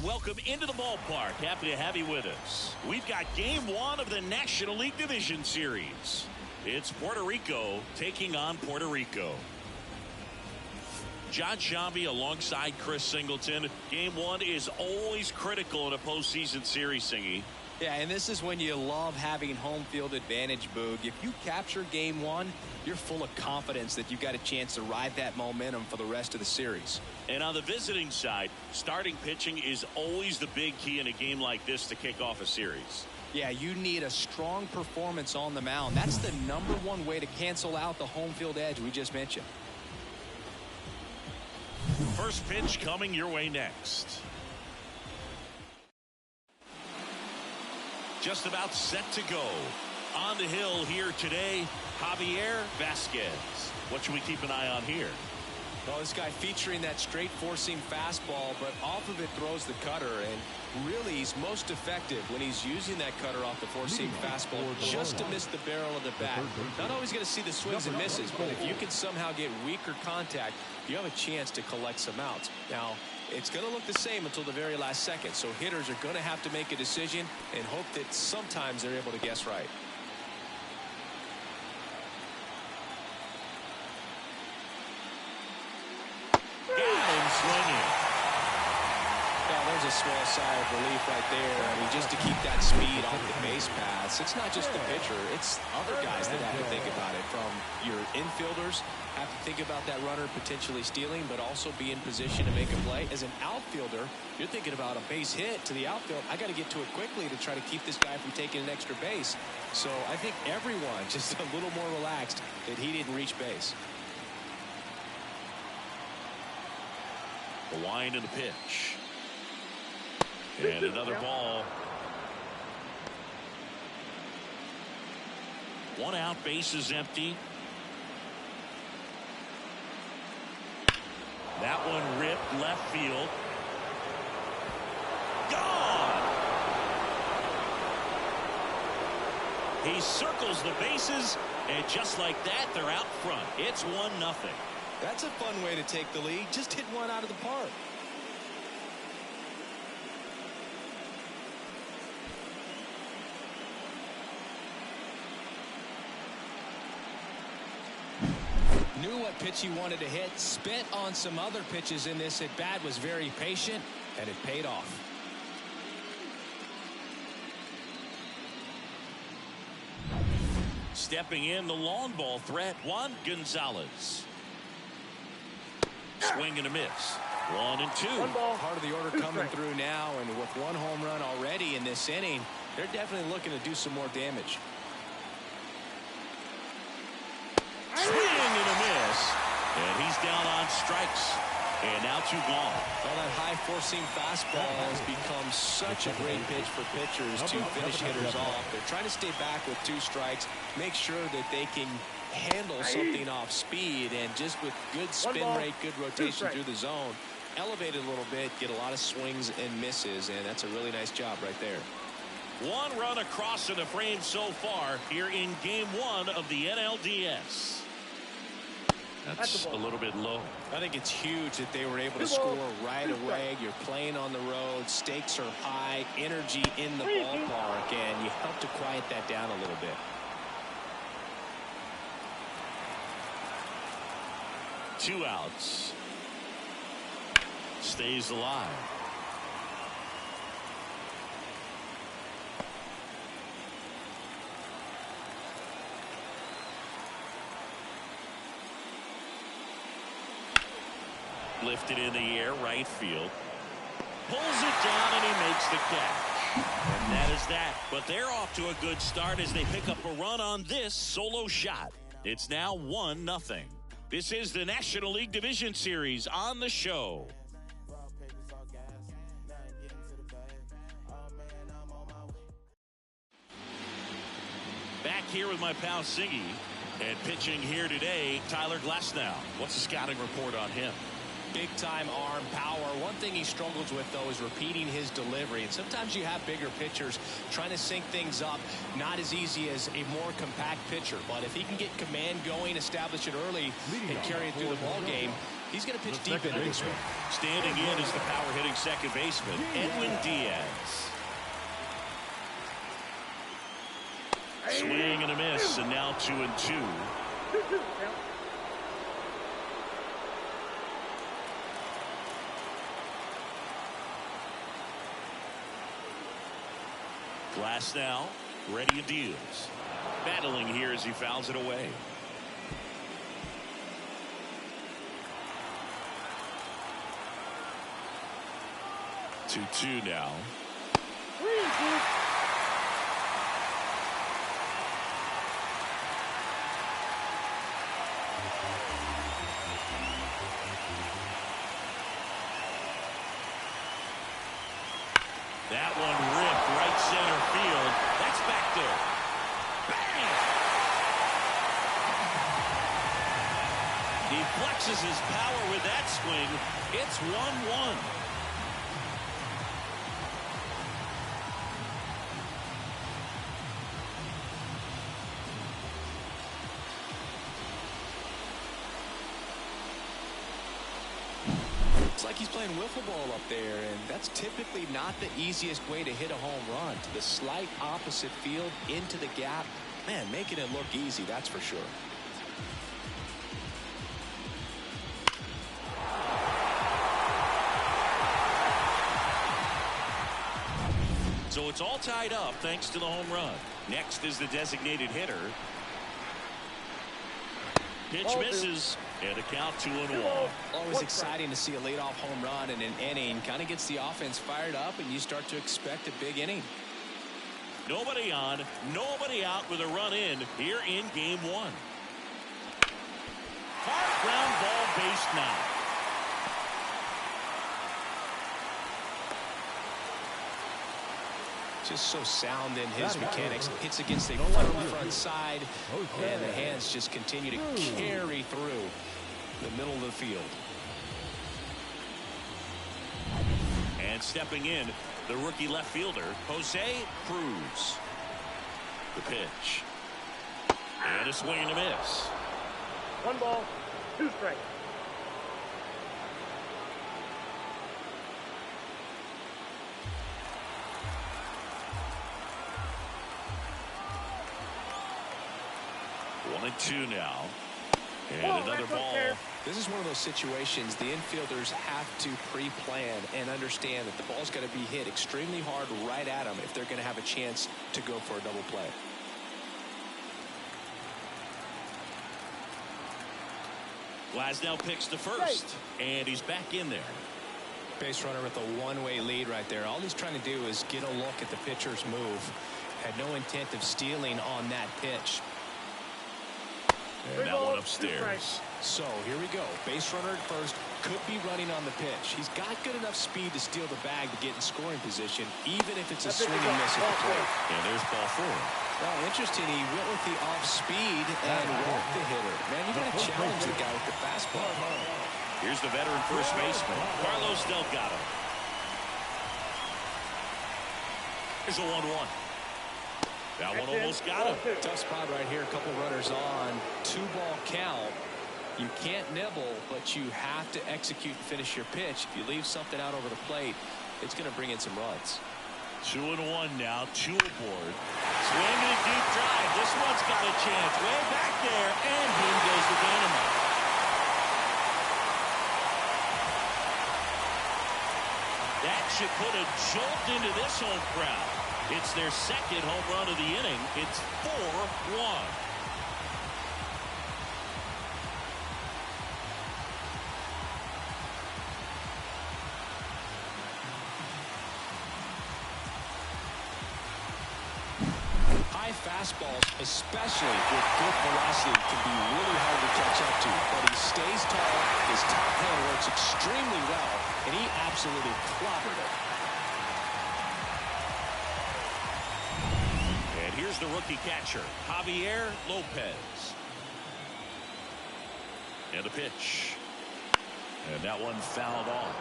welcome into the ballpark. Happy to have you with us. We've got game one of the National League Division Series. It's Puerto Rico taking on Puerto Rico. John Shambi alongside Chris Singleton. Game one is always critical in a postseason series, Singy. Yeah, and this is when you love having home field advantage, Boog. If you capture game one, you're full of confidence that you've got a chance to ride that momentum for the rest of the series. And on the visiting side, starting pitching is always the big key in a game like this to kick off a series. Yeah, you need a strong performance on the mound. That's the #1 way to cancel out the home field edge we just mentioned. First pitch coming your way next. Just about set to go. On the hill here today, Javier Vasquez. What should we keep an eye on here? Well, this guy featuring that straight four-seam fastball, but off of it throws the cutter, and really he's most effective when he's using that cutter off the four-seam fastball just to miss the barrel of the bat. Not always going to see the swings and misses, but if you can somehow get weaker contact, you have a chance to collect some outs. Now, it's going to look the same until the very last second, so hitters are going to have to make a decision and hope that sometimes they're able to guess right. Swinging. Yeah, there's a small sigh of relief right there. I mean, just to keep that speed off the base paths. It's not just the pitcher. It's other guys that have to think about it. From your infielders have to think about that runner potentially stealing, but also be in position to make a play. As an outfielder, you're thinking about a base hit to the outfield. I got to get to it quickly to try to keep this guy from taking an extra base. So I think everyone just a little more relaxed that he didn't reach base. The wind and the pitch. And another ball. One out, base is empty. That one ripped left field. Gone! He circles the bases, and just like that, they're out front. It's 1-0. That's a fun way to take the lead. Just hit one out of the park. Knew what pitch he wanted to hit. Spent on some other pitches in this at bat. Was very patient, and it paid off. Stepping in, the long ball threat, Juan Gonzalez. Swing and a miss. 1-2. Part of the order coming through now, and with one home run already in this inning, they're definitely looking to do some more damage. Swing and a miss, and he's down on strikes. And now 2 gone. Well, that high four-seam fastball has become such a great pitch for pitchers to finish hitters off. They're trying to stay back with 2 strikes, make sure that they can handle something off speed, and just with good spin rate, good rotation through the zone, elevate it a little bit, get a lot of swings and misses, and that's a really nice job right there. 1 run across in the frame so far here in game 1 of the NLDS. That's a little bit low. I think it's huge that they were able to score right away. You're playing on the road. Stakes are high. Energy in the ballpark. And you help to quiet that down a little bit. Two outs. Stays alive. Lifted in the air, right field. Pulls it down, and he makes the catch. And that is that. But they're off to a good start as they pick up a run on this solo shot. It's now 1-0. This is the National League Division Series on the show. Back here with my pal Siggy. And pitching here today, Tyler Glasnow. What's the scouting report on him? Big time arm power. One thing he struggles with, though, is repeating his delivery. And sometimes you have bigger pitchers trying to sync things up. Not as easy as a more compact pitcher. But if he can get command going, establish it early, and carry it through the ball game, He's going to pitch deep into this one. Standing in is the power-hitting second baseman, Edwin Diaz. Swing and a miss, and now 2-2. Glass now, ready and deals. Battling here as he fouls it away. 2-2 now. That one ripped right center field. That's back there. Bang! He flexes his power with that swing. It's 1-1. It's like he's playing wiffle ball up there, and that's typically not the easiest way to hit a home run. To the slight opposite field, into the gap. Man, making it look easy, that's for sure. So it's all tied up thanks to the home run. Next is the designated hitter. Pitch misses, and a count 2-1. Always exciting to see a leadoff home run in an inning. Kind of gets the offense fired up, and you start to expect a big inning. Nobody on, nobody out with a run in here in game one. Hard ground ball base now. Just so sound in his mechanics. Hits against a firm front side, and the hands just continue to carry through the middle of the field. And stepping in, the rookie left fielder, Jose Cruz. The pitch. And a swing and a miss. 1 ball, 2 strikes. One and two now. And another ball. This is one of those situations the infielders have to pre-plan and understand that the ball's got to be hit extremely hard right at them if they're going to have a chance to go for a double play. Glasnow picks the first, and he's back in there. Base runner with a one-way lead right there. All he's trying to do is get a look at the pitcher's move. Had no intent of stealing on that pitch. And that one upstairs. So here we go. Base runner at first, could be running on the pitch. He's got good enough speed to steal the bag to get in scoring position, even if it's a swing and miss at the plate. And there's ball 4. Well, interesting. He went with the off speed and walked the hitter. Man, you got to challenge the guy with the fastball. Here's the veteran first baseman, Carlos Delgado. Here's a 1-1. That one almost got him. Tough spot right here. A couple runners on. 2-ball count. You can't nibble, but you have to execute and finish your pitch. If you leave something out over the plate, it's going to bring in some runs. 2-1 now. 2 aboard. Swing and a deep drive. This one's got a chance. Way back there. And in goes the dynamite. That should put a jolt into this home crowd. It's their second home run of the inning. It's 4-1. High fastballs, especially with good velocity, can be really hard to catch up to. But he stays tall. His top hand works extremely well, and he absolutely clobbered it. Here's the rookie catcher, Javier Lopez. And the pitch. And that one fouled off.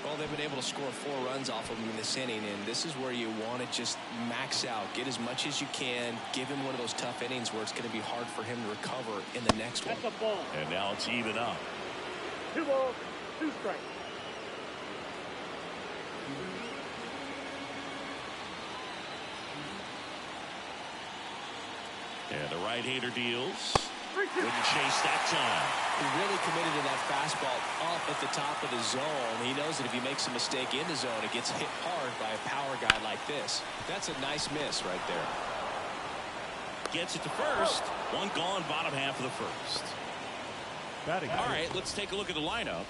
Well, they've been able to score 4 runs off of him in this inning, and this is where you want to just max out, get as much as you can, give him one of those tough innings where it's going to be hard for him to recover in the next one. That's a ball. And now it's even up. 2 balls, 2 strikes. And the right-hander deals. Wouldn't chase that time. He really committed to that fastball up at the top of the zone. He knows that if he makes a mistake in the zone, it gets hit hard by a power guy like this. That's a nice miss right there. Gets it to first. One gone, bottom half of the first. All right, let's take a look at the lineup.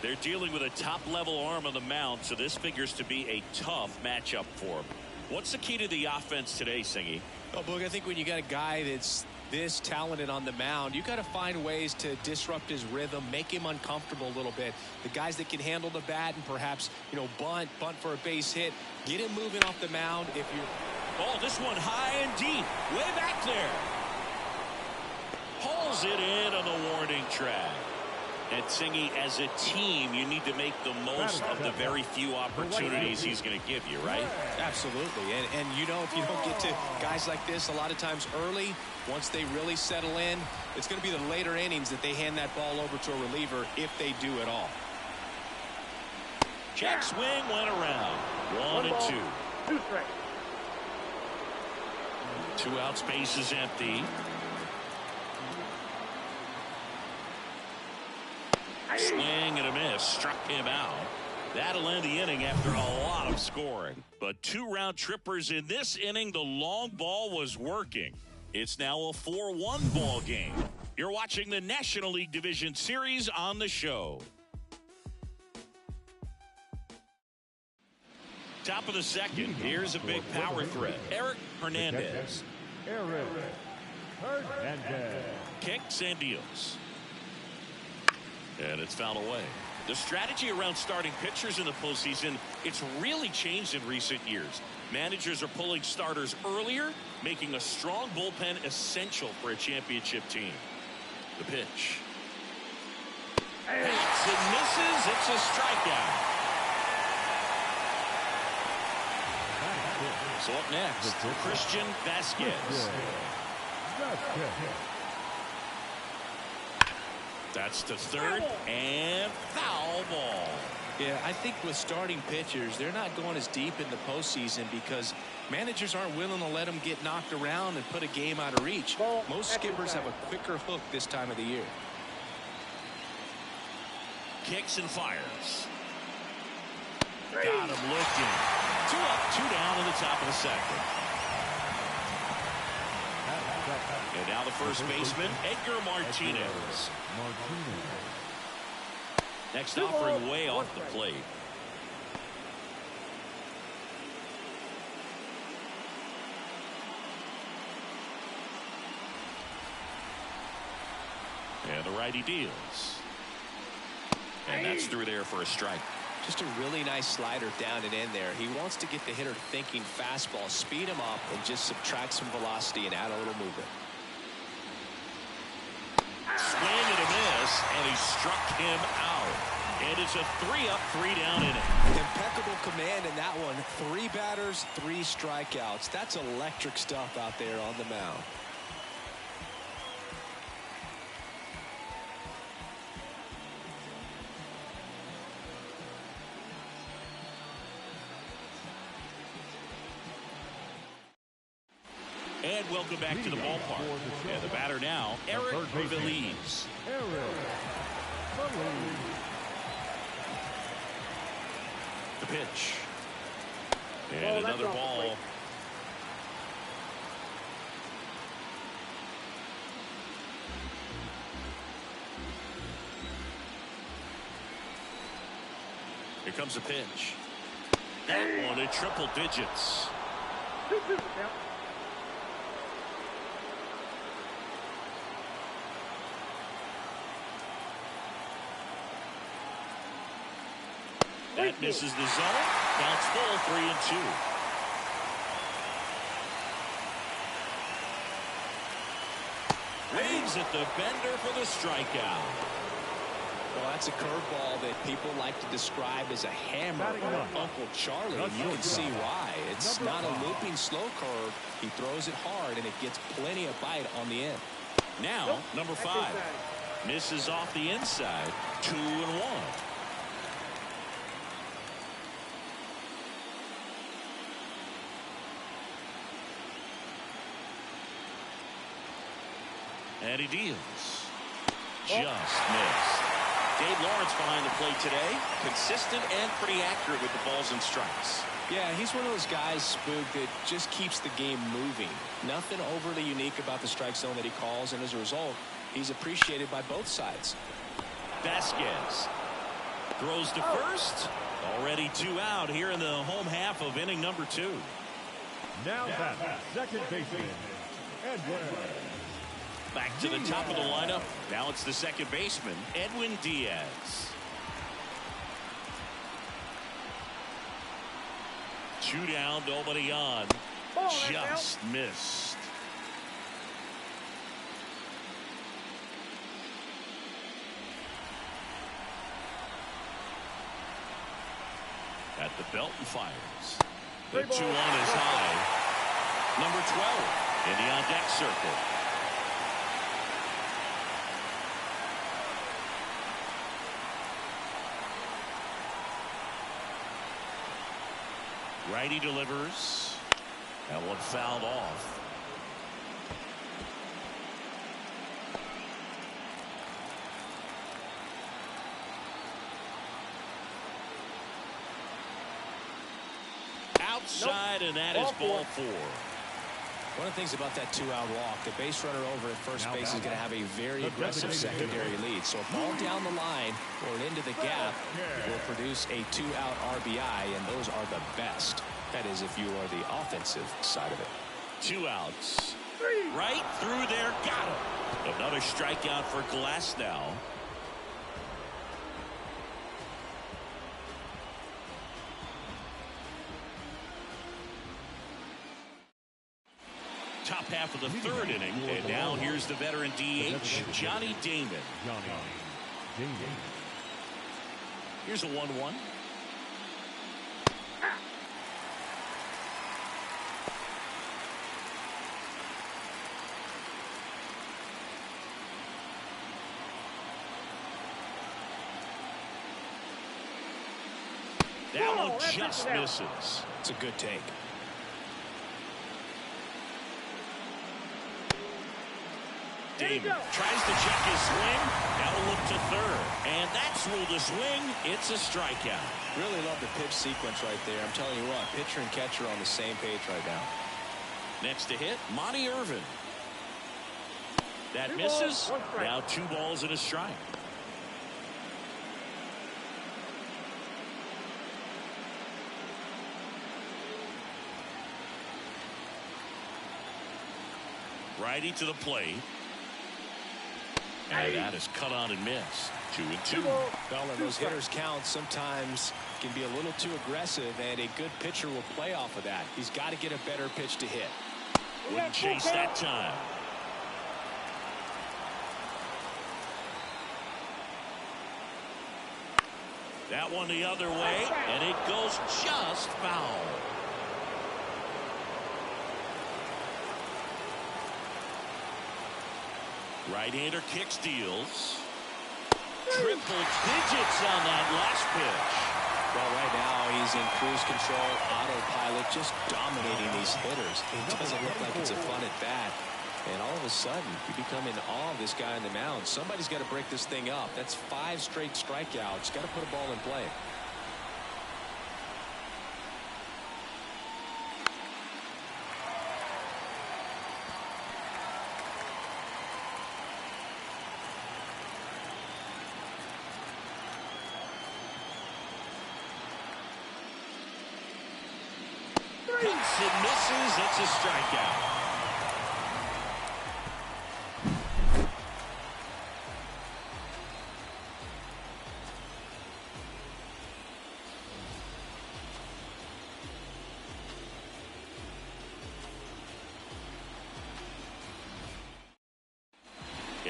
They're dealing with a top-level arm on the mound, so this figures to be a tough matchup for them. What's the key to the offense today, Singy? Oh, Boog, I think when you got a guy that's this talented on the mound, you got to find ways to disrupt his rhythm, make him uncomfortable a little bit. The guys that can handle the bat and perhaps, bunt for a base hit, get him moving off the mound. If you're this one high and deep, way back there. Hauls it in on the warning track. And Singy, as a team, you need to make the most of the very few opportunities he's going to give you, right? Absolutely. And if you don't get to guys like this a lot of times early, once they really settle in, it's going to be the later innings that they hand that ball over to a reliever if they do at all. Check swing went around. 1 and 2. 2 strikes. 2 out, space is empty. Swing and a miss, struck him out. That'll end the inning after a lot of scoring. But 2 round trippers in this inning. The long ball was working. It's now a 4-1 ball game. You're watching the National League Division Series on the show. Top of the second. Here's a big power threat. Eric Hernandez. Kicks and deals. And it's fouled away. The strategy around starting pitchers in the postseason, it's really changed in recent years. Managers are pulling starters earlier, making a strong bullpen essential for a championship team. The pitch. Hits and misses. It's a strikeout. So up next, Christian Vasquez. That's to third and foul ball. Yeah, I think with starting pitchers, they're not going as deep in the postseason because managers aren't willing to let them get knocked around and put a game out of reach. Most skippers have a quicker hook this time of the year. Kicks and fires. Got him looking. 2 up, 2 down in the top of the second. And now the first baseman, Edgar Martinez. Next offering way off the plate. And the righty deals. And that's through there for a strike. Just a really nice slider down and in there. He wants to get the hitter thinking fastball, speed him up, and just subtract some velocity and add a little movement. Swing and a miss, and he struck him out. And it's a 3 up, 3 down inning. Impeccable command in that one. 3 batters, 3 strikeouts. That's electric stuff out there on the mound. And welcome back to the ballpark. And the batter now, Eric Grises. The pitch. And another ball. Here comes the pitch. That one at triple digits. That misses the zone. Counts full, 3-2. Waves at the bender for the strikeout. Well, that's a curveball that people like to describe as a hammer or Uncle Charlie, and you can see why. It's not a looping slow curve. He throws it hard, and it gets plenty of bite on the end. Now, number 5. Misses off the inside. 2-1. And he deals. Just missed. Dave Lawrence behind the plate today. Consistent and pretty accurate with the balls and strikes. Yeah, he's one of those guys, Spook, that just keeps the game moving. Nothing overly unique about the strike zone that he calls, and as a result, he's appreciated by both sides. Vasquez throws to first. Already 2 out here in the home half of inning number 2. Now that second baseman, Edwin. Back to the top of the lineup. Now it's the second baseman, Edwin Diaz. 2 down, nobody on. Just missed. At the belt and fires. The 2-1 is high. Number 12 in the on-deck circle. Righty delivers. That one fouled off. Outside, and that is ball 4. One of the things about that 2-out walk, the base runner over at first base is going to have a very aggressive secondary lead. So a ball down the line or into the gap will produce a 2-out RBI, and those are the best. That is, if you are the offensive side of it. 2 outs. Right through there. Got him. Another strikeout for Glass now. Top half of the 3rd inning, and now here's the veteran DH, Johnny Damon. Here's a 1-1. That one just misses. It's a good take. Damon tries to check his swing. That'll look to 3rd. And that's ruled a swing. It's a strikeout. Really love the pitch sequence right there. I'm telling you what, pitcher and catcher are on the same page right now. Next to hit, Monty Irvin. That misses. Now 2 balls and a strike. Righty to the plate. And that is cut on and missed. 2-2. Well, and those hitters count sometimes can be a little too aggressive, and a good pitcher will play off of that. He's got to get a better pitch to hit. Wouldn't chase that time. That one the other way, and it goes just foul. Right-hander kicks, deals. Triple digits on that last pitch. Well, right now he's in cruise control, autopilot, just dominating these hitters. It doesn't look like it's a fun at bat. And all of a sudden, you become in awe of this guy on the mound. Somebody's got to break this thing up. That's 5 straight strikeouts. Got to put a ball in play. Hits and misses. It's a strikeout.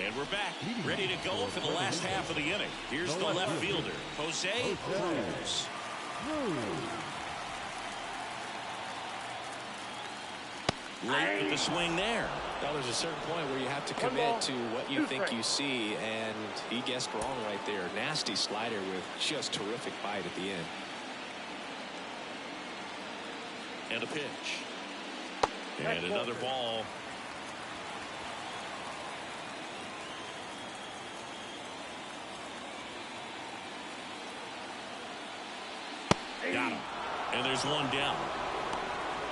And we're back, ready to go for the last half of the inning. Here's the left fielder, Jose Cruz. Late with the swing there. Well, there's a certain point where you have to commit to what you think you see, and he guessed wrong right there. Nasty slider with just terrific bite at the end. And a pitch. And another ball. Got him. And there's one down.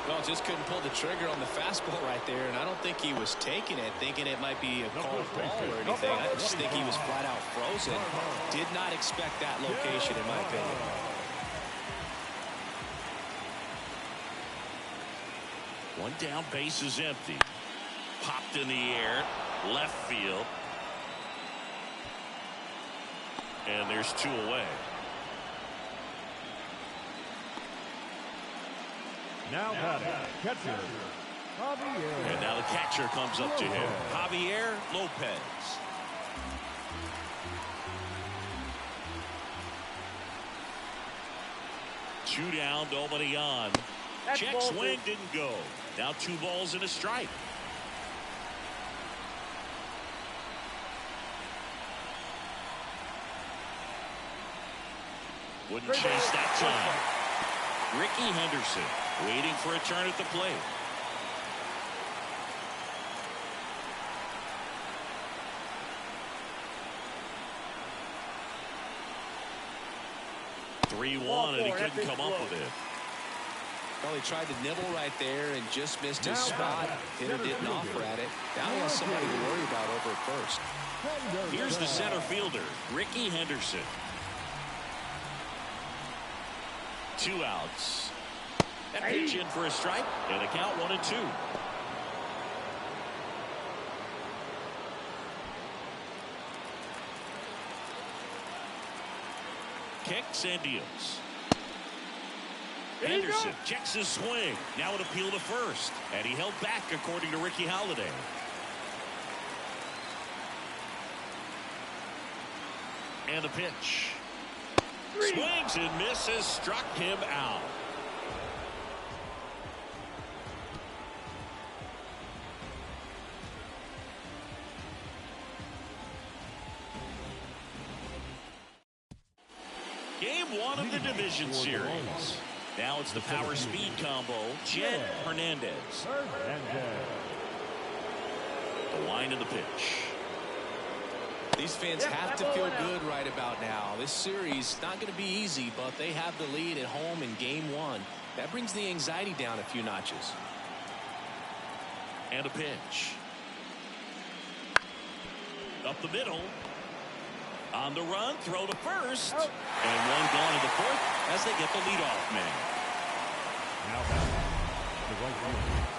Well, just couldn't pull the trigger on the fastball right there, and I don't think he was taking it, thinking it might be a called ball or anything. I just think he was flat out frozen. Did not expect that location, in my opinion. One down, base is empty. Popped in the air, left field. And there's two away. Now batting, catcher, Javier. And now the catcher comes up to him, Javier Lopez. Two down, nobody on. Check swing didn't go. Now 2 balls and a strike. Wouldn't chase that time. Ricky Henderson waiting for a turn at the plate. (3-1) and he couldn't come up with it. Well, he tried to nibble right there and just missed his spot. Hitter didn't offer at it. Now he has somebody to worry about over at first. Here's the center fielder, Ricky Henderson. 2 outs. That pitch in for a strike, and a count 1-2. Kicks and deals. Henderson checks his swing. Now an appeal to first, and he held back according to Ricky Holiday. And the pitch. Swings and misses, struck him out. Game 1 of the division series. Now it's the power speed combo, Jed Hernandez. The line of the pitch. These fans have to feel good right about now. This series not going to be easy, but they have the lead at home in game 1. That brings the anxiety down a few notches. And a pitch. Up the middle. On the run, throw to first. And one gone to the 4th as they get the leadoff man. Now the right fielder.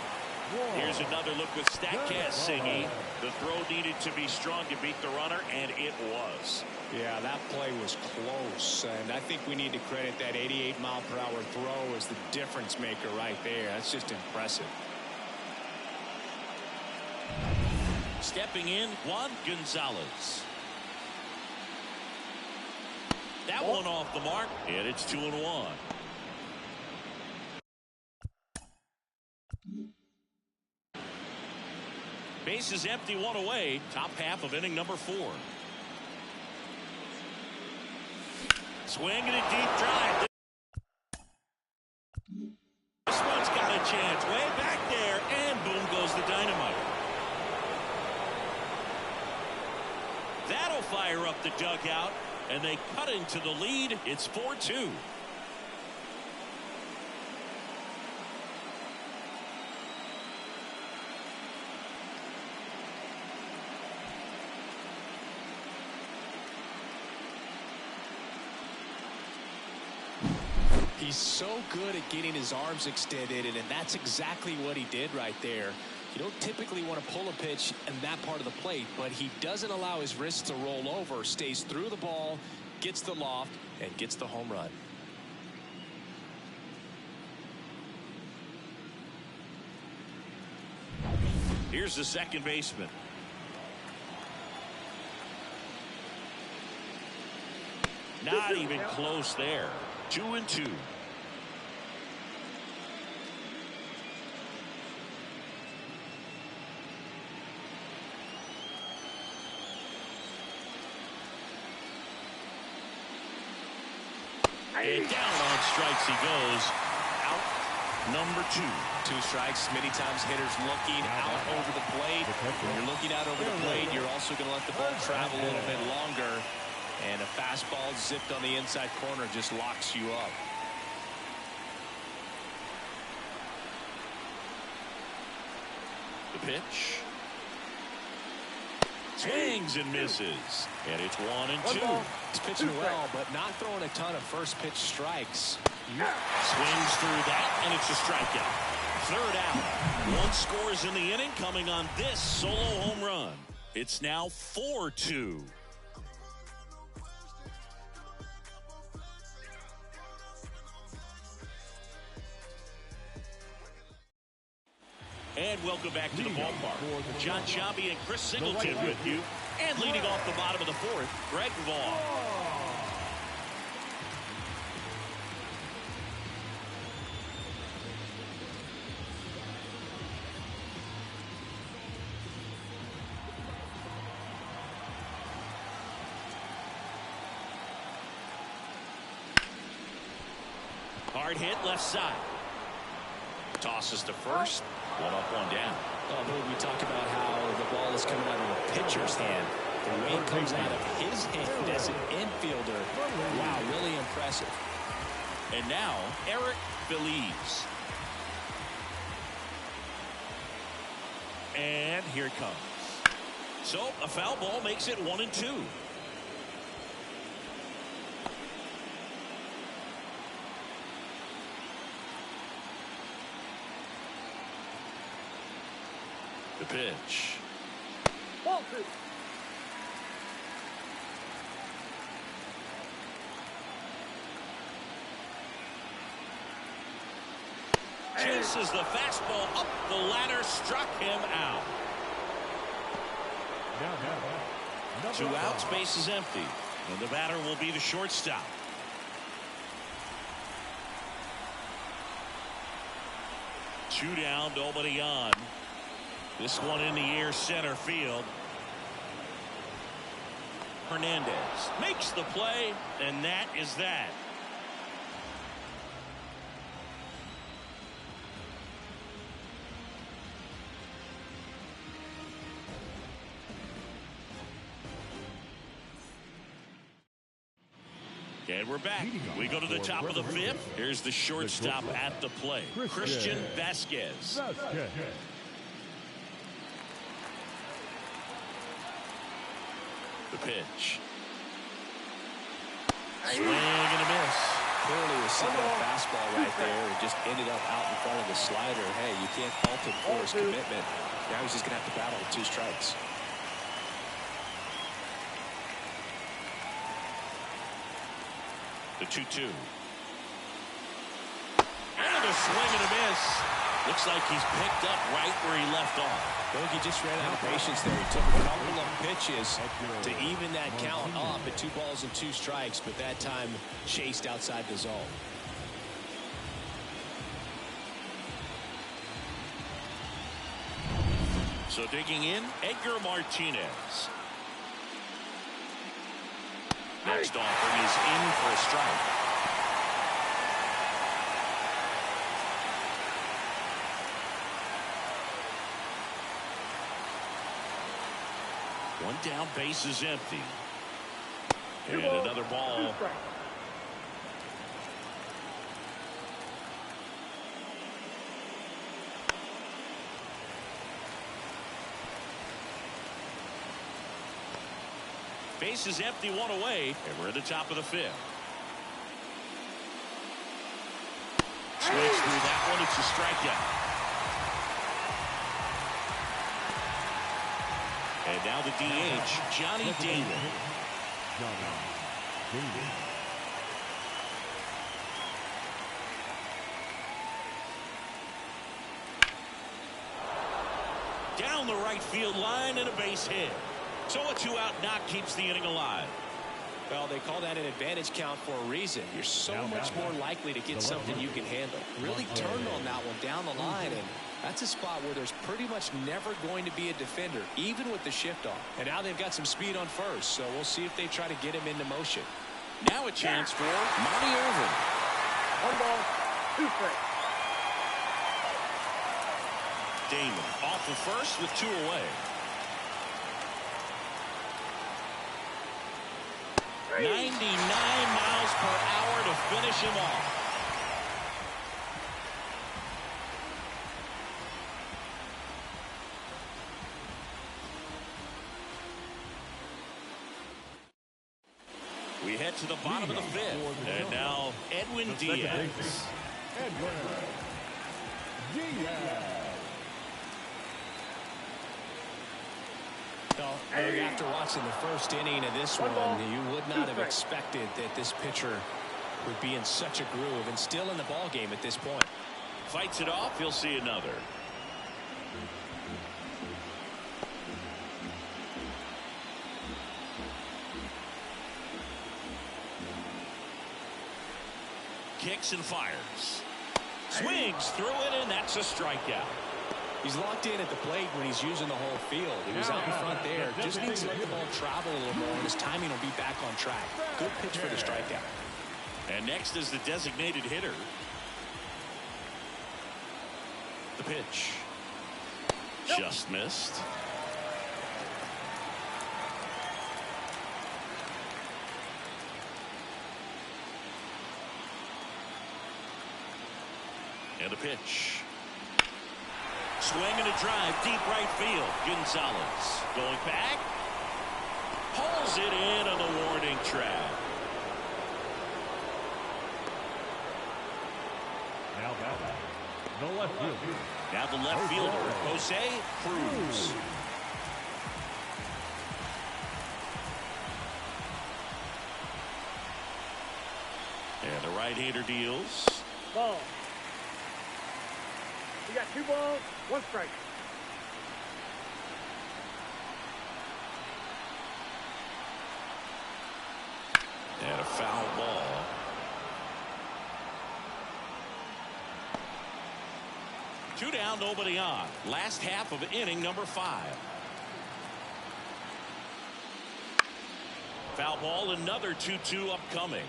Here's another look with StatCast singing. The throw needed to be strong to beat the runner, and it was. Yeah, that play was close, and I think we need to credit that 88-mile-per-hour throw as the difference maker right there. That's just impressive. Stepping in, Juan Gonzalez. That one off the mark, and it's 2-1. Base is empty, 1 away. Top half of inning number 4. Swing and a deep drive. This one's got a chance way back there, and boom goes the dynamite. That'll fire up the dugout, and they cut into the lead. It's 4-2. He's so good at getting his arms extended, and that's exactly what he did right there. You don't typically want to pull a pitch in that part of the plate, but he doesn't allow his wrists to roll over, stays through the ball, gets the loft, and gets the home run. Here's the second baseman. Not even close there. 2-2. And down on strikes he goes. Out number 2. 2 strikes. Many times hitters looking out over the plate. When you're looking out over the plate, you're also going to let the ball travel a little bit longer. And a fastball zipped on the inside corner just locks you up. The pitch. Swings and misses. And it's 1-2. He's pitching well, but not throwing a ton of first pitch strikes. Swings through that, and it's a strikeout. 3rd out. 1 scores in the inning coming on this solo home run. It's now 4-2. And welcome back to the ballpark. John Sciambi and Chris Singleton with you. And leading off the bottom of the 4th, Greg Vaughn. Hard hit left side. Tosses to first. 1 up, 1 down. Although we talk about how the ball is coming out of the pitcher's hand, the way it comes out of his hand as an infielder, wow, really impressive. And now, Eric Belize. And here it comes. So, a foul ball makes it 1-2. The pitch. Ball 2. Chases the fastball up the ladder, struck him out. 2 outs, base is empty. And the batter will be the shortstop. Two down, nobody on. This one in the air, center field. Hernandez makes the play, and that is that. And we're back. We go to the top of the 5th. Here's the shortstop at the plate, Christian Vasquez. The pitch. Swing and a miss. Clearly was sitting on a fastball right there. It just ended up out in front of the slider. Hey, you can't fault him for his commitment. Now he's just going to have to battle with 2 strikes. The 2-2. And a swing and a miss. Looks like he's picked up right where he left off. I think he just ran out of patience there. He took a couple of pitches to even that count up at 2 balls and 2 strikes, but that time chased outside the zone. So digging in, Edgar Martinez. Next offering is in for a strike. One down, base is empty. And another ball. Base is empty, 1 away, and we're at the top of the 5th. Swings through that one, it's a strikeout. And now the DH, Johnny Damon. Down the right field line and a base hit. So a 2-out knock keeps the inning alive. Well, they call that an advantage count for a reason. You're so much more likely to get something you can handle. Really turned on that one down the line, and that's a spot where there's pretty much never going to be a defender, even with the shift off. And now they've got some speed on first, so we'll see if they try to get him into motion. Now a chance for Monty Irvin. 1 ball, 2 strikes. Damon off of first with 2 away. 99 miles per hour to finish him off. We head to the bottom of the 5th. And now Edwin Diaz. Edwin Diaz. Well, after watching the first inning of this one, you would not have expected that this pitcher would be in such a groove and still in the ball game at this point. Fights it off. He'll see another. Kicks and fires. Swings through it, and that's a strikeout. He's locked in at the plate when he's using the whole field. He was out in front there. Just needs to let the ball travel a little more, and his timing will be back on track. Good pitch for the strikeout. And next is the designated hitter. The pitch. Just missed. And a pitch. Swing and a drive, deep right field. Gonzalez going back. Pulls it in on the warning track. Now batting, the left fielder. Now the left fielder, Jose Cruz. And the right-hander deals. Ball. We got 2 balls, 1 strike. And a foul ball. Two down, nobody on. Last half of inning number 5. Foul ball, another 2-2 upcoming.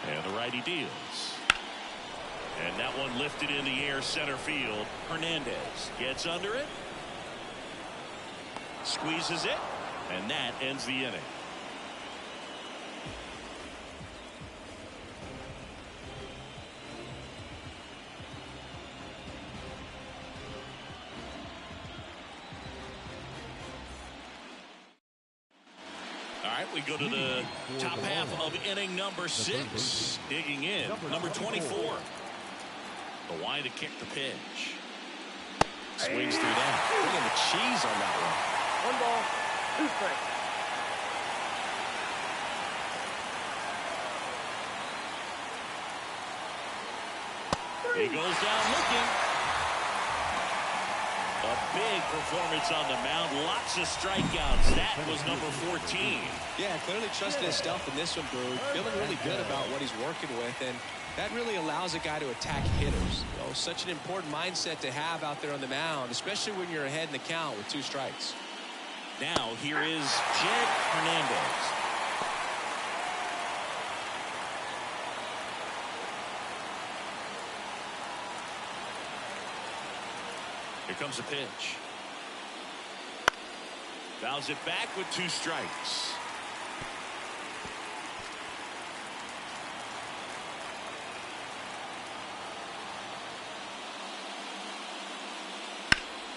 And the righty deals. And that one lifted in the air center field. Hernandez gets under it. Squeezes it. And that ends the inning. All right, we go to the top half of inning number 6. Digging in, number 24. The wide to kick the pitch. Swings through that. Look at the cheese on that one. 1 ball, 2 strikes. He goes down looking. A big performance on the mound. Lots of strikeouts. That was number 14. Yeah, clearly trusting his stuff in this one, Boo. Feeling really good about what he's working with, and that really allows a guy to attack hitters. You know, such an important mindset to have out there on the mound, especially when you're ahead in the count with 2 strikes. Now here is Jed Hernandez. Here comes a pitch. Fouls it back with 2 strikes.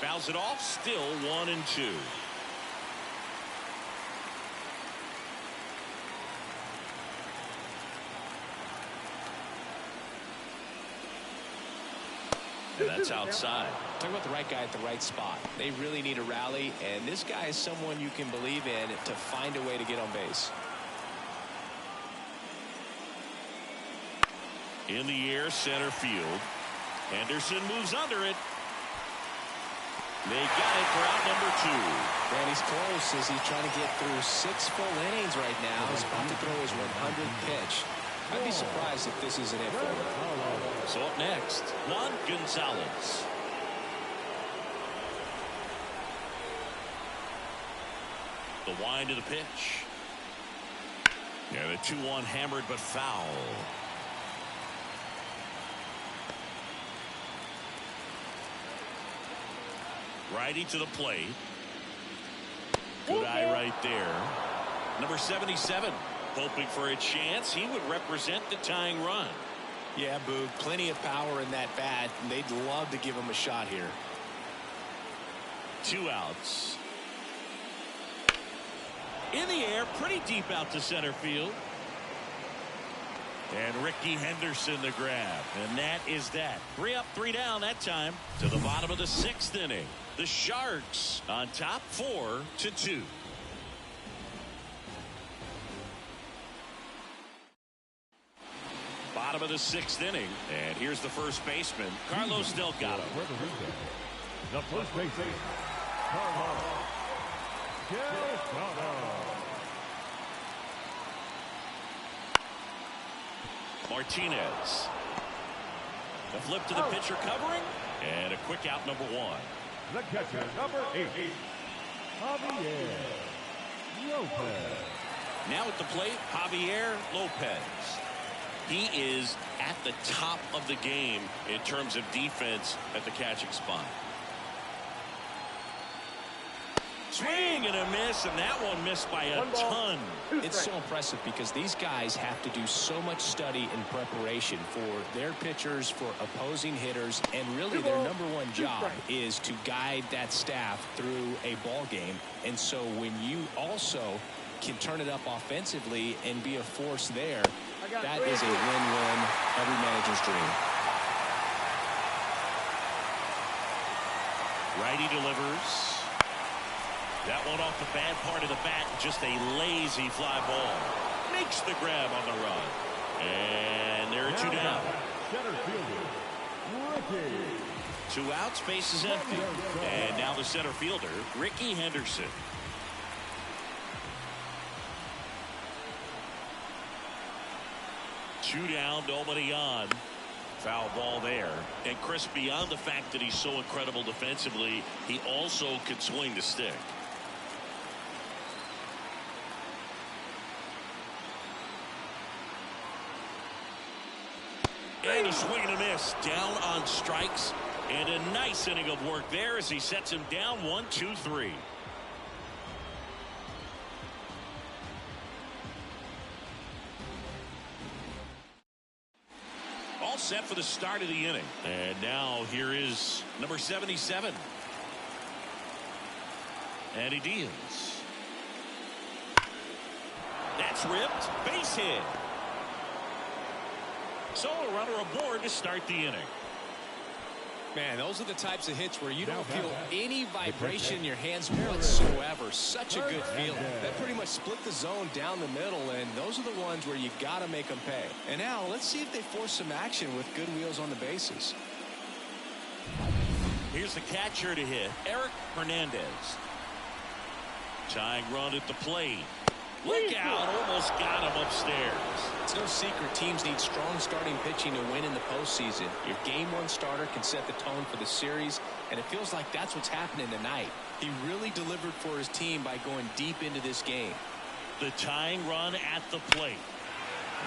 Fouls it off, still 1-2. And that's outside. Talk about the right guy at the right spot. They really need a rally, and this guy is someone you can believe in to find a way to get on base. In the air, center field. Henderson moves under it. They got it for out number 2. Man, he's close as he's trying to get through 6 full innings right now. He's about to throw his 100th pitch. I'd be surprised if this isn't it for him. So up next, Juan Gonzalez. The wind of the pitch. Yeah, the 2-1 hammered but foul. Righty to the plate. Good eye right there. Number 77, hoping for a chance. He would represent the tying run. Yeah, Boog, plenty of power in that bat, and they'd love to give him a shot here. 2 outs. In the air, pretty deep out to center field. And Ricky Henderson the grab. And that is that. 3 up, 3 down that time to the bottom of the 6th inning. The Sharks on top 4-2. Bottom of the 6th inning. And here's the first baseman, Carlos Delgado. Puerto Rico. The first baseman, Carlos Delgado. Martinez. The flip to the pitcher covering. And a quick out, number 1. The catcher, number 8, Javier Lopez. Now at the plate, Javier Lopez. He is at the top of the game in terms of defense at the catching spot. Swing and a miss, and that one missed by a ton. It's so impressive because these guys have to do so much study and preparation for their pitchers, for opposing hitters, and really their number 1 job is to guide that staff through a ball game. And so when you also can turn it up offensively and be a force there, that is a win-win, every manager's dream. Righty delivers. That one off the bad part of the bat, just a lazy fly ball. Makes the grab on the run. And there are 2 down. Center fielder, Ricky. 2 outs, base is empty. And now the center fielder, Ricky Henderson. Two down, nobody on. Foul ball there. And Chris, beyond the fact that he's so incredible defensively, he also could swing the stick. And a swing and a miss. Down on strikes. And a nice inning of work there as he sets him down 1-2-3. All set for the start of the inning. And now here is number 77. And he deals. That's ripped. Base hit. So a runner aboard to start the inning. Man, those are the types of hits where you don't feel any vibration in your hands whatsoever. Such a good feeling. That pretty much split the zone down the middle, and those are the ones where you got to make them pay. And now let's see if they force some action with good wheels on the bases. Here's the catcher to hit, Eric Hernandez. Tying run at the plate. Look out, almost got him upstairs. It's no secret teams need strong starting pitching to win in the postseason. Your game 1 starter can set the tone for the series, and it feels like that's what's happening tonight. He really delivered for his team by going deep into this game. The tying run at the plate.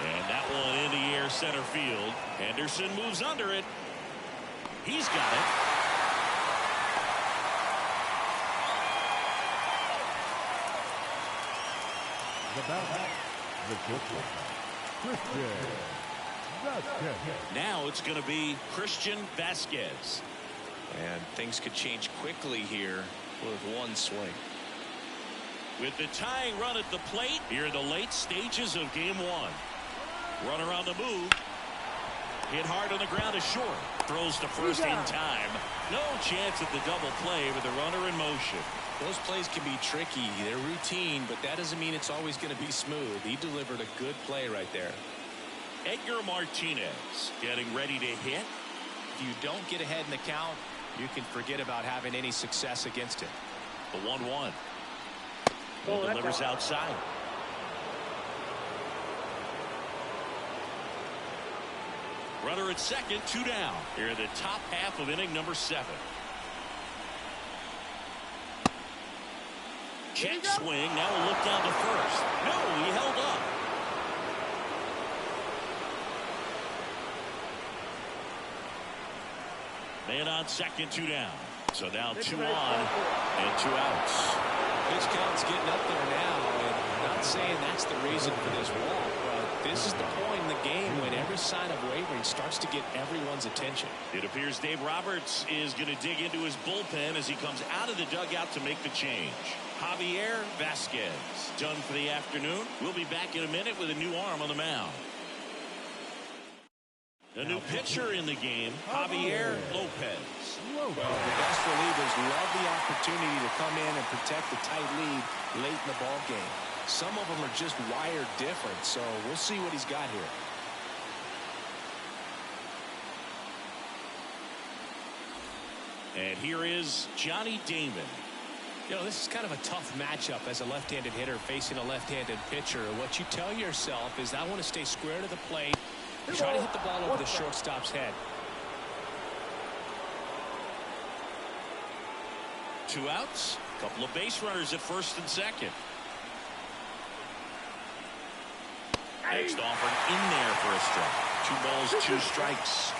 And that one in the air center field. Henderson moves under it. He's got it. The pitcher, Christian Vasquez. Now it's going to be Christian Vasquez. And things could change quickly here with 1 swing. With the tying run at the plate here in the late stages of game 1. Runner on the move. Hit hard on the ground is short. Throws to first in time. No chance at the double play with the runner in motion. Those plays can be tricky. They're routine, but that doesn't mean it's always going to be smooth. He delivered a good play right there. Edgar Martinez getting ready to hit. If you don't get ahead in the count, you can forget about having any success against it. The 1-1. Oh, that's Delivers out. outside. Runner at second, 2 down. Here in the top half of inning number 7. Check swing. Now we'll look down to first. No, he held up. Man on second, 2 down. So now 2 on and 2 outs. Pitch count's getting up there now, and I'm not saying that's the reason for this walk, but this is the point in the game when every sign of wavering starts to get everyone's attention. It appears Dave Roberts is going to dig into his bullpen as he comes out of the dugout to make the change. Javier Vasquez done for the afternoon. We'll be back in a minute with a new arm on the mound. A new pitcher in the game, Javier Lopez. Well, the best relievers love the opportunity to come in and protect the tight lead late in the ball game. Some of them are just wired different, so we'll see what he's got here. And here is Johnny Damon. You know, this is kind of a tough matchup as a left-handed hitter facing a left-handed pitcher. What you tell yourself is I want to stay square to the plate and try to hit the ball over the shortstop's head. 2 outs. Couple of base runners at first and second. Next offering in there for a strike. 2 balls, 2 strikes.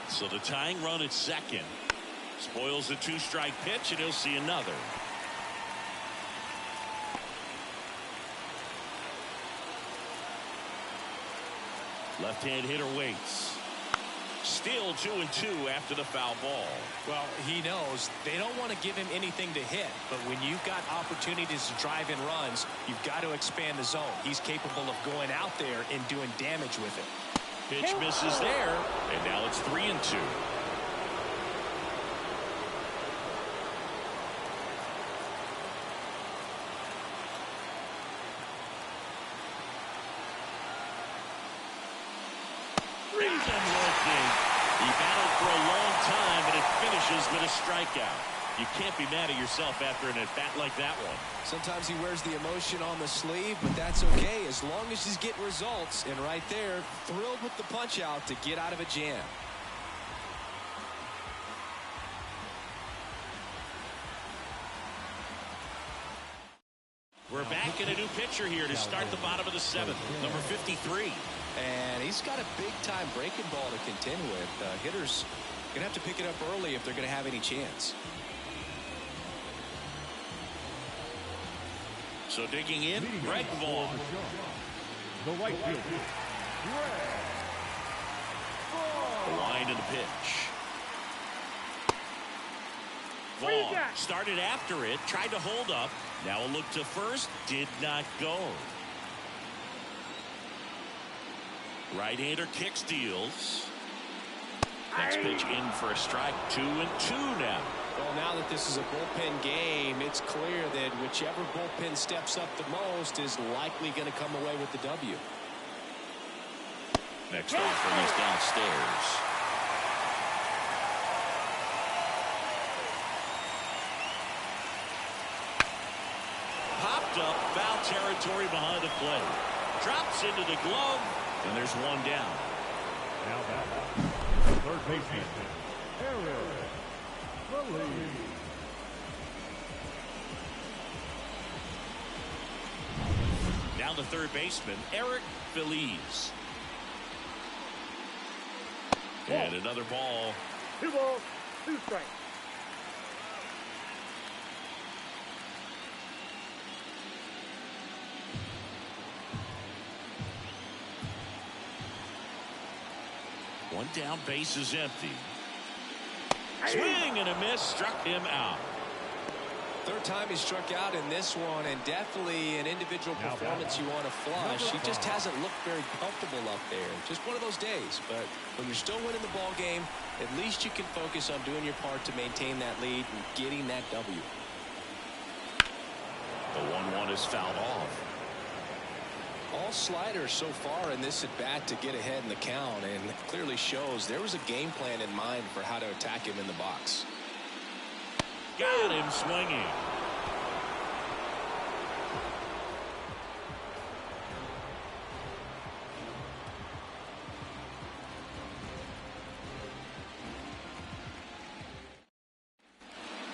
So the tying run at second spoils the 2-strike pitch, and he'll see another. Left-hand hitter waits. Still 2-2 after the foul ball. Well, he knows they don't want to give him anything to hit, but when you've got opportunities to drive in runs, you've got to expand the zone. He's capable of going out there and doing damage with it. Pitch misses there, and now it's 3-2. He battled for a long time, but it finishes with a strikeout. You can't be mad at yourself after an at-bat like that one. Sometimes he wears the emotion on the sleeve, but that's okay as long as he's getting results. And right there, thrilled with the punch out to get out of a jam. We're back in a new pitcher here to start the bottom of the 7th, number 53. And he's got a big-time breaking ball to contend with. Hitters going to have to pick it up early if they're going to have any chance. So digging in, Greg Vaughn. The right fielder, The line in the pitch. Vaughn started after it, tried to hold up. Now a look to first, did not go. Right-hander kicks, deals. Next pitch in for a strike. 2-2 now. Well, now that this is a bullpen game, it's clear that whichever bullpen steps up the most is likely going to come away with the W. Next offering is downstairs. Popped up, foul territory behind the plate. Drops into the glove, and there's 1 down. now back. Third baseman, Eric Feliz. Now the third baseman, Eric Feliz. And another ball. 2 balls, 2 strikes. One down, base is empty. Swing and a miss, struck him out. Third time he struck out in this one, and definitely an individual performance you want to flush. He just hasn't looked very comfortable up there. Just one of those days. But when you're still winning the ball game, at least you can focus on doing your part to maintain that lead and getting that W. The 1-1 is fouled off. All sliders so far in this at bat to get ahead in the count, and it clearly shows there was a game plan in mind for how to attack him in the box. Got him swinging.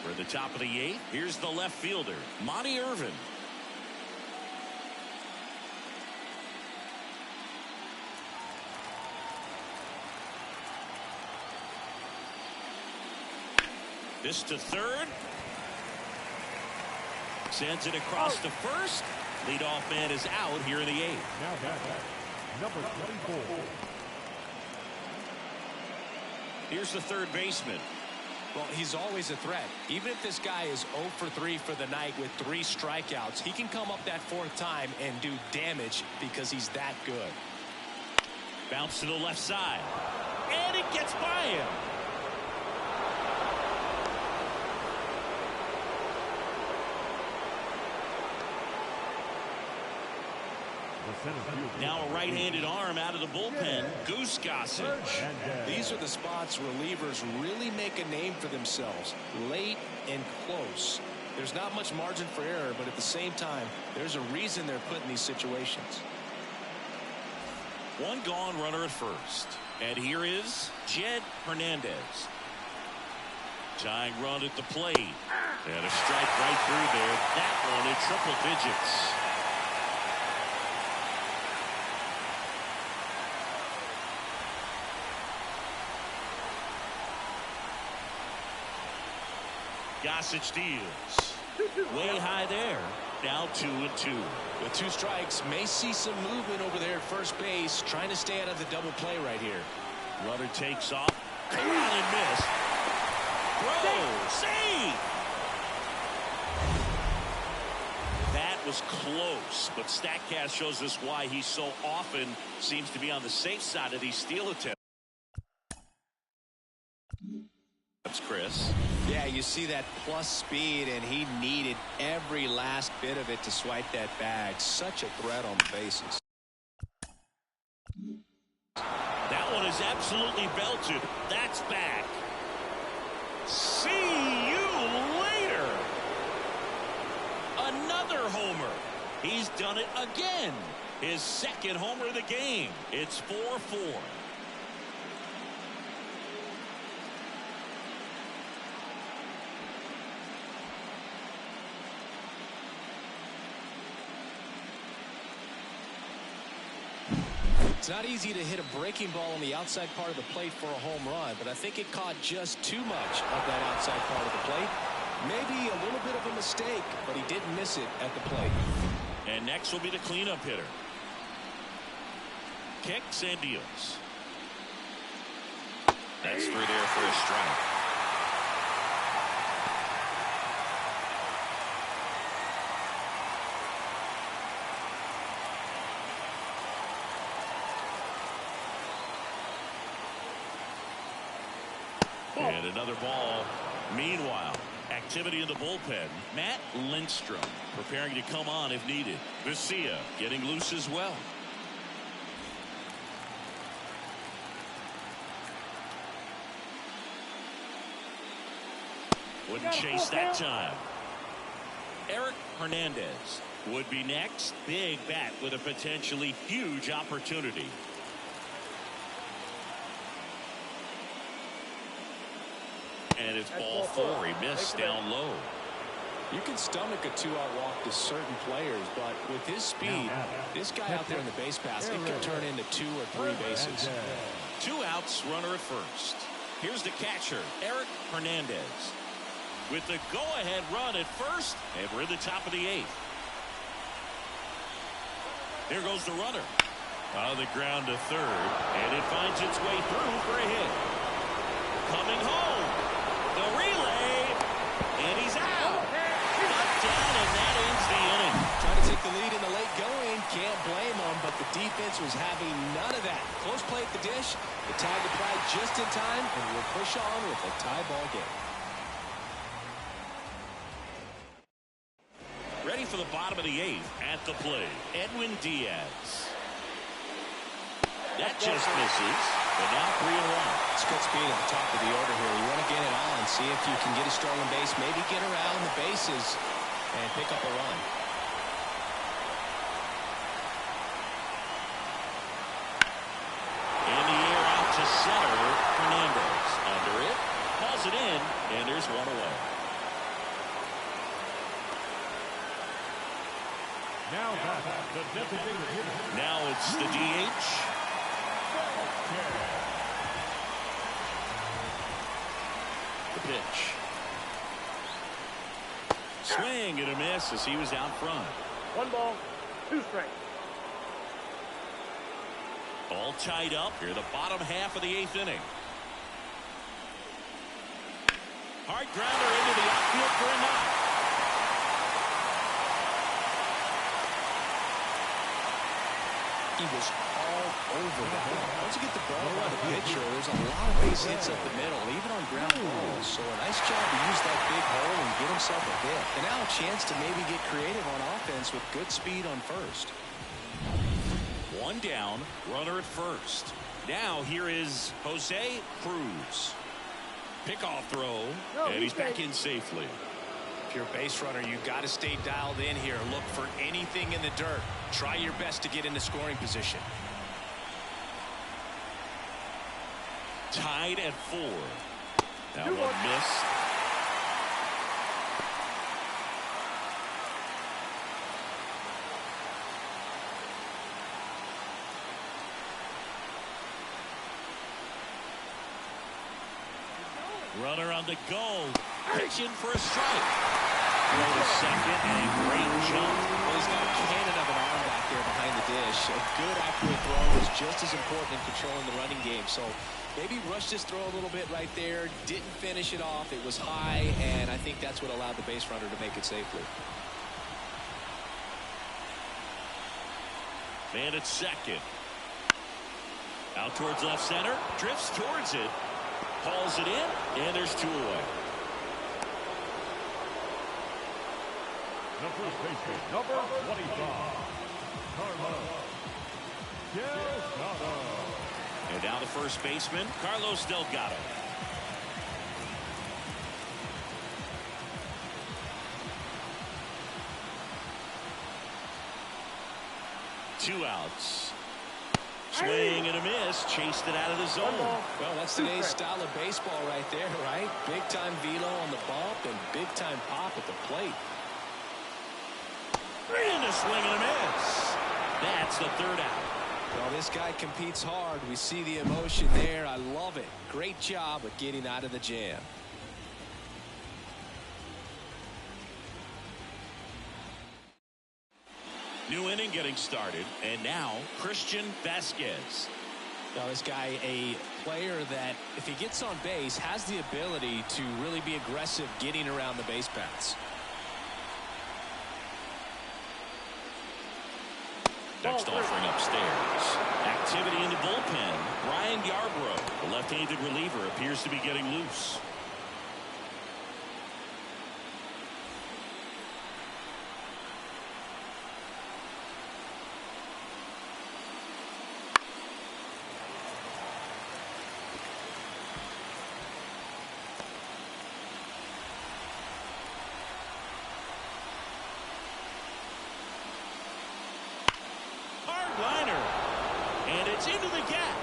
For the top of the 8th, here's the left fielder, Monty Irvin. This to third. Sends it across to first. Leadoff man is out here in the 8th. Now batter, number 24. Here's the third baseman. Well, he's always a threat. Even if this guy is 0 for 3 for the night with 3 strikeouts, he can come up that 4th time and do damage because he's that good. Bounce to the left side. And it gets by him. Now a right-handed arm out of the bullpen. Goose Gossage. These are the spots relievers really make a name for themselves. Late and close. There's not much margin for error, but at the same time, there's a reason they're put in these situations. One gone, runner at first. And here is Jed Hernandez. Tying run at the plate. And a strike right through there. That one in triple digits. Gossage deals. Way high there. Now 2-2. With 2 strikes, may see some movement over there at first base, trying to stay out of the double play right here. Runner takes off. Come on and miss. Throw. Save. That was close, but StatCast shows us why he so often seems to be on the safe side of these steal attempts. That's Chris. Yeah, you see that plus speed, and he needed every last bit of it to swipe that bag. Such a threat on the bases. That one is absolutely belted. That's back. See you later. Another homer. He's done it again. His second homer of the game. It's 4-4. It's not easy to hit a breaking ball on the outside part of the plate for a home run, but I think it caught just too much of that outside part of the plate. Maybe a little bit of a mistake, but he didn't miss it at the plate. And next will be the cleanup hitter. Kicks and deals. That's through there for a strike. And another ball. Meanwhile, activity in the bullpen. Matt Lindstrom preparing to come on if needed. Garcia getting loose as well. Wouldn't chase that time. Eric Hernandez would be next. Big bat with a potentially huge opportunity. And it's ball 4. He missed down low. You can stomach a 2-out walk to certain players, but with his speed, this guy out there in the base pass, it can turn into 2 or 3 bases. 2 outs, runner at first. Here's the catcher, Eric Hernandez. With the go-ahead run at first, and we're in the top of the 8th. Here goes the runner. On the ground to third, and it finds its way through for a hit. Coming home. The relay, and he's out. offense was having none of that. Close play at the dish. The tag applied just in time, and we'll push on with a tie ball game. Ready for the bottom of the 8th. At the plate, Edwin Diaz. That just misses. But now 3-1. It's good speed at the top of the order here. You want to get it on, see if you can get a stolen base, maybe get around the bases and pick up a run. In the air out to center. Hernandez under it. Calls it in. And there's one away. Now it's the DH. The pitch. Swing and a miss as he was out front. 1 ball, 2 strikes. All tied up here, the bottom half of the 8th inning. Hard grounder into the outfield for a knock. He was all over the hill. Once you get the ball on the pitcher, there's a lot of base hits up the middle, even on ground balls. So a nice job to use that big hole and get himself a hit. And now a chance to maybe get creative on offense with good speed on first. 1 down, runner at first. Now here is Jose Cruz. Pickoff throw, and he's back in safely. If you're a base runner, you've got to stay dialed in here. Look for anything in the dirt. Try your best to get into scoring position. Tied at 4. That one missed. Runner on the go. Pitching for a strike. Throw to second and a great jump. Well, he's got a cannon of an arm back there behind the dish. A good accurate throw is just as important in controlling the running game. So maybe rushed his throw a little bit right there. Didn't finish it off. It was high, and I think that's what allowed the base runner to make it safely. Man at second. Out towards left center. Drifts towards it. Hauls it in, and there's 2 away. The first baseman, number 25, Carlos Delgado. And now the first baseman, Carlos Delgado. Two outs. Swing and a miss. Chased it out of the zone. Well, that's today's style of baseball right there, right? Big-time velo on the bump and big-time pop at the plate. And a swing and a miss. That's the 3rd out. Well, this guy competes hard. We see the emotion there. I love it. Great job of getting out of the jam. New inning getting started, and now Christian Vasquez. Now, this guy, a player that, if he gets on base, has the ability to really be aggressive getting around the base paths. Next offering upstairs. Activity in the bullpen. Ryan Yarbrough, the left-handed reliever, appears to be getting loose. Into the gap.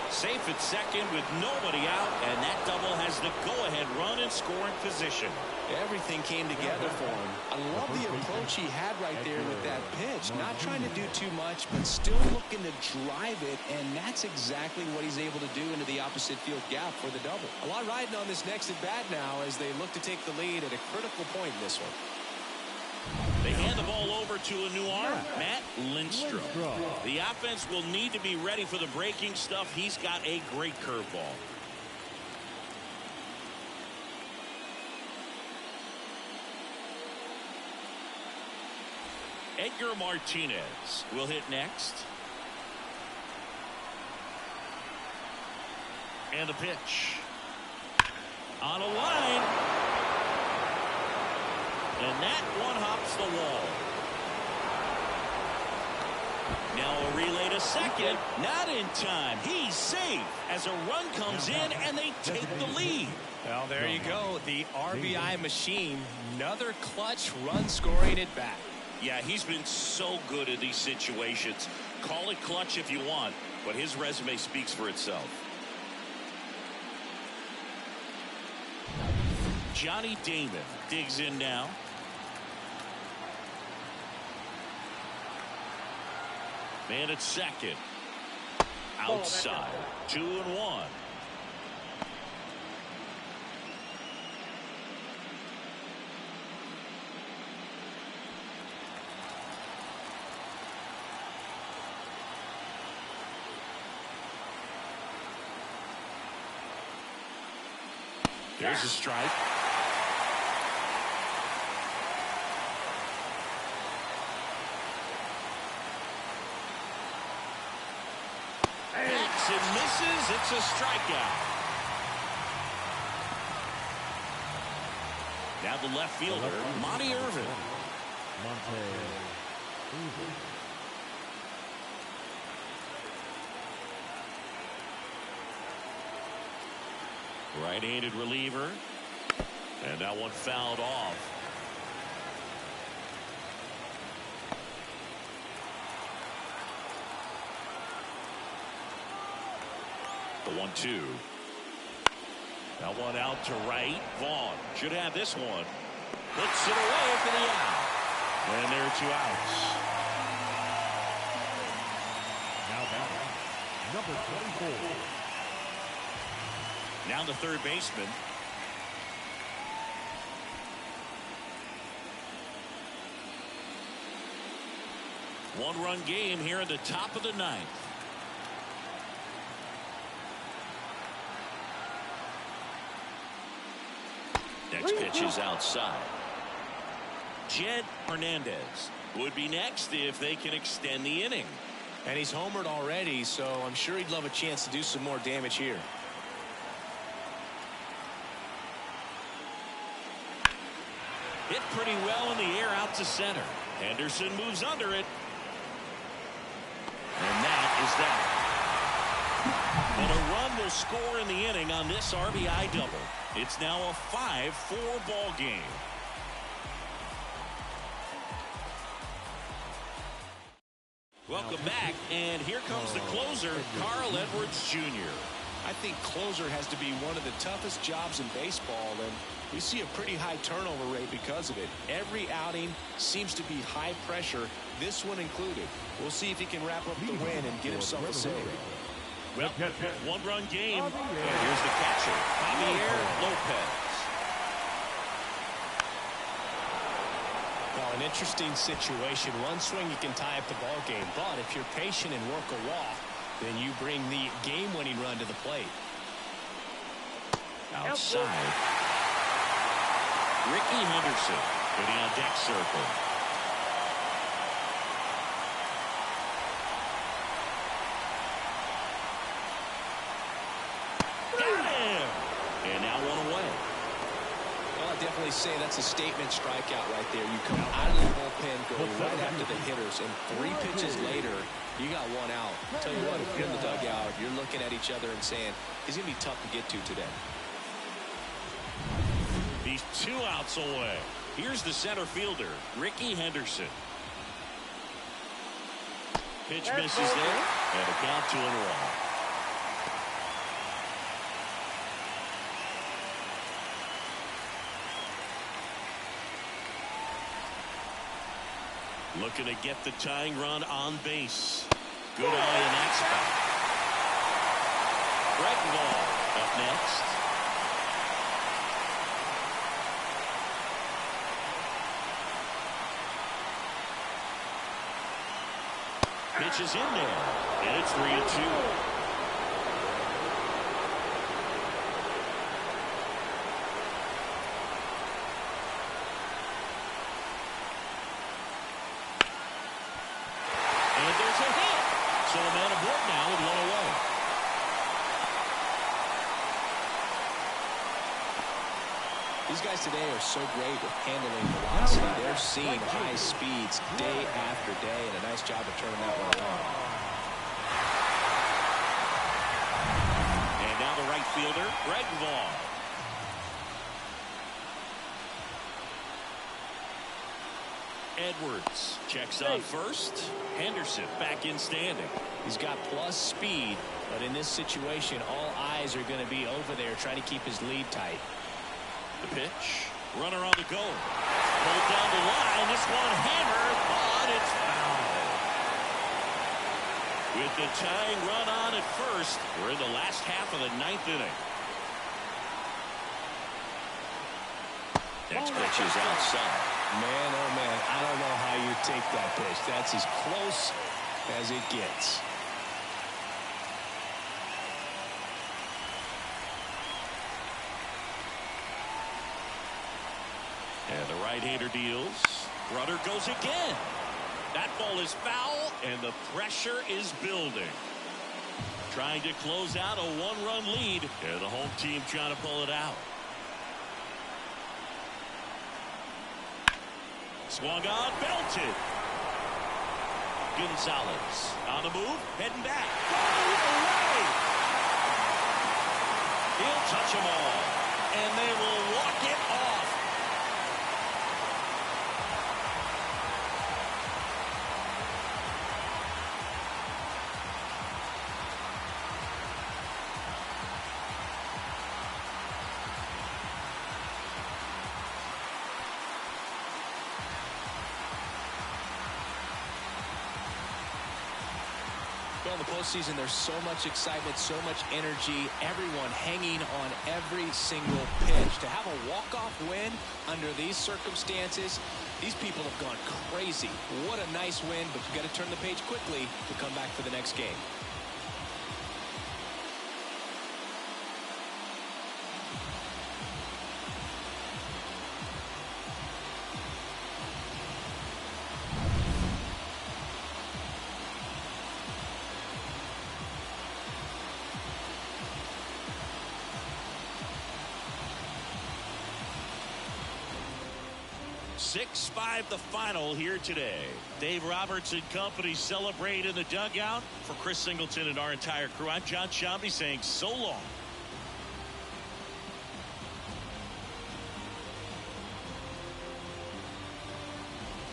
Safe at second with nobody out, and that double has the go-ahead run in scoring position. Everything came together for him. I love the approach he had right there with that pitch. Not trying to do too much, but still looking to drive it, and that's exactly what he's able to do into the opposite field gap for the double. A lot riding on this next at-bat now as they look to take the lead at a critical point in this one. They hand the ball over to a new arm, Matt Lindstrom. The offense will need to be ready for the breaking stuff. He's got a great curveball. Edgar Martinez will hit next. And the pitch. On a line. And that one hops the wall. Now a relay to second. Not in time. He's safe as a run comes in and they take the lead. Well, there you go. The RBI machine. Another clutch run scoring at bat. Yeah, he's been so good in these situations. Call it clutch if you want, but his resume speaks for itself. Johnny Damon digs in now. Man at second. Outside. 2-1. There's a strike. Hits and misses. It's a strikeout. Now the left fielder, Monty Irvin. Right-handed reliever. And that one fouled off. The 1-2. That one out to right. Vaughn should have this one. Puts it away for the out. And there are 2 outs. Now batting, number 24. Now the third baseman. One-run game here in the top of the 9th. Next pitch is outside. Jed Hernandez would be next if they can extend the inning. And he's homered already, so I'm sure he'd love a chance to do some more damage here. Hit pretty well in the air out to center. Henderson moves under it. And that is that. And a run will score in the inning on this RBI double. It's now a 5-4 ball game. Welcome back, and here comes the closer, Carl Edwards Jr. I think closer has to be one of the toughest jobs in baseball, and we see a pretty high turnover rate because of it. Every outing seems to be high pressure, this one included. We'll see if he can wrap up the win and get himself a save. Well, one-run game, and here's the catcher, Javier Lopez. Well, an interesting situation. One swing you can tie up the ball game, but if you're patient and work a walk, then you bring the game-winning run to the plate. Outside. Ricky Henderson hitting on deck circle. Got him! And now one away. Well, I definitely say that's a statement strikeout right there. You come out of the bullpen, go right after the hitters, and 3 pitches later, you got 1 out. I'll tell you what, if you're in the dugout, you're looking at each other and saying, he's going to be tough to get to today. He's 2 outs away. Here's the center fielder, Ricky Henderson. Pitch misses there, and a count 2-1. Looking to get the tying run on base. Good eye in that spot. Greg Ball up next. Pitch is in there, and it's 3-2. These guys today are so great with handling velocity. They're seeing high speeds day after day, and a nice job of turning that one around. And now the right fielder, Greg Vaughn. Edwards checks on first. Henderson back in standing. He's got plus speed, but in this situation, all eyes are going to be over there trying to keep his lead tight. The pitch. Runner on the go. Pulled down the line. This one hammered, but it's foul. With the tying run on at first, we're in the last half of the 9th inning. Next pitch is outside. Man, oh man, I don't know how you take that pitch. That's as close as it gets. And the right-hander deals. Rudder goes again. That ball is foul, and the pressure is building. Trying to close out a one-run lead, and the home team trying to pull it out. Swung on, belted. Gonzalez on the move, heading back. Away. He'll touch them all, and they will walk it off. Well, in the postseason, there's so much excitement, so much energy, everyone hanging on every single pitch. To have a walk-off win under these circumstances, these people have gone crazy. What a nice win, but you've got to turn the page quickly to come back for the next game. Six-5 the final here today. Dave Roberts and company celebrate in the dugout. For Chris Singleton and our entire crew, I'm John Shambi saying so long.